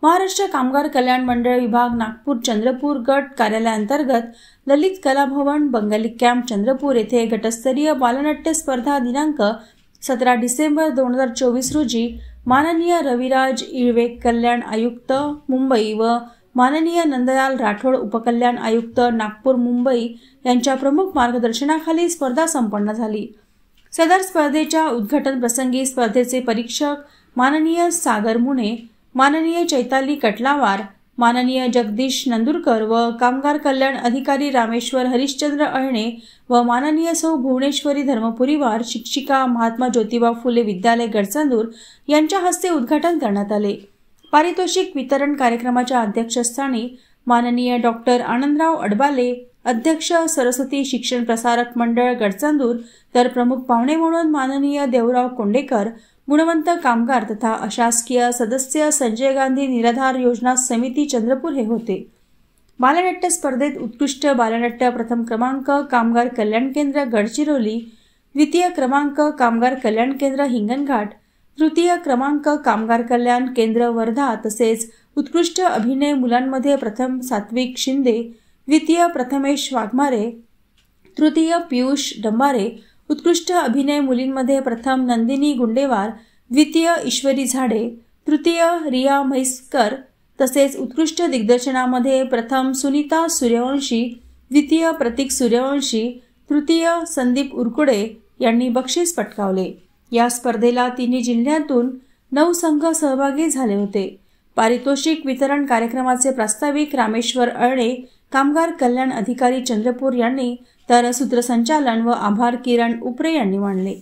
महाराष्ट्र कामगार कल्याण मंडळ विभाग नागपूर चंद्रपूर गट कार्यालयाअंतर्गत ललित कला भवन बंगाली कॅम्प चंद्रपूर येथे गटस्तरीय बालनाट्य स्पर्धा दिनांक 17 डिसेंबर 2024 रोजी माननीय रविराज इळवे कल्याण आयुक्त मुंबई व माननीय नंदलाल राठोड उपकल्याण आयुक्त नागपूर मुंबई यांच्या प्रमुख मार्गदर्शनाखाली स्पर्धा संपन्न झाली। सदर स्पर्धेच्या उद्घाटन प्रसंगी स्पर्धेचे परीक्षक माननीय सागर मुने, माननीय चैताली कटलावार, माननीय जगदीश नंदुरकर व कामगार कल्याण अधिकारी रामेश्वर हरिश्चंद्र अळणे व माननीय सौ भुवनेश्वरी धर्मपुरीवार शिक्षिका महात्मा ज्योतिबा फुले विद्यालय गडचंदूर यांच्या हस्ते उद्घाटन करण्यात आले। पारितोषिक वितरण कार्यक्रमाच्या अध्यक्षस्थानी माननीय डॉक्टर आनंदराव अडबाले, अध्यक्ष सरस्वती शिक्षण प्रसारक मंडळ गडचंदूर, तर प्रमुख पाहुणे म्हणून माननीय देवराव कोंडेकर, गुणवंत कामगार तथा अशासकीय सदस्य संजय गांधी निराधार योजना समिती चंद्रपूर हे होते। बालनाट्य स्पर्धेत उत्कृष्ट बालनाट्य प्रथम क्रमांक कामगार कल्याण केंद्र गडचिरोली, द्वितीय क्रमांक कामगार कल्याण केंद्र हिंगणघाट, तृतीय क्रमांक कामगार कल्याण केंद्र वर्धा तसेच उत्कृष्ट अभिनय मुलांमध्ये प्रथम सात्विक शिंदे, द्वितीय प्रथमेश वाघमारे, तृतीय पियुष डंबारे, उत्कृष्ट अभिनय मुलींमध्ये प्रथम नंदिनी गुंडेवार, द्वितीय ईश्वरी झाडे, तृतीय रिया म्हैसकर तसेच उत्कृष्ट दिग्दर्शनामध्ये प्रथम सुनीता सूर्यवंशी, द्वितीय प्रतीक सूर्यवंशी, तृतीय संदीप उरकुडे यांनी बक्षीस पटकावले। या स्पर्धेला तिन्ही जिल्ह्यातून 9 संघ सहभागी झाले होते। पारितोषिक वितरण कार्यक्रमाचे प्रास्ताविक रामेश्वर अळणे, कामगार कल्याण अधिकारी चंद्रपूर यांनी, तर सूत्रसंचालन व आभार किरण उपरे यांनी मांडले।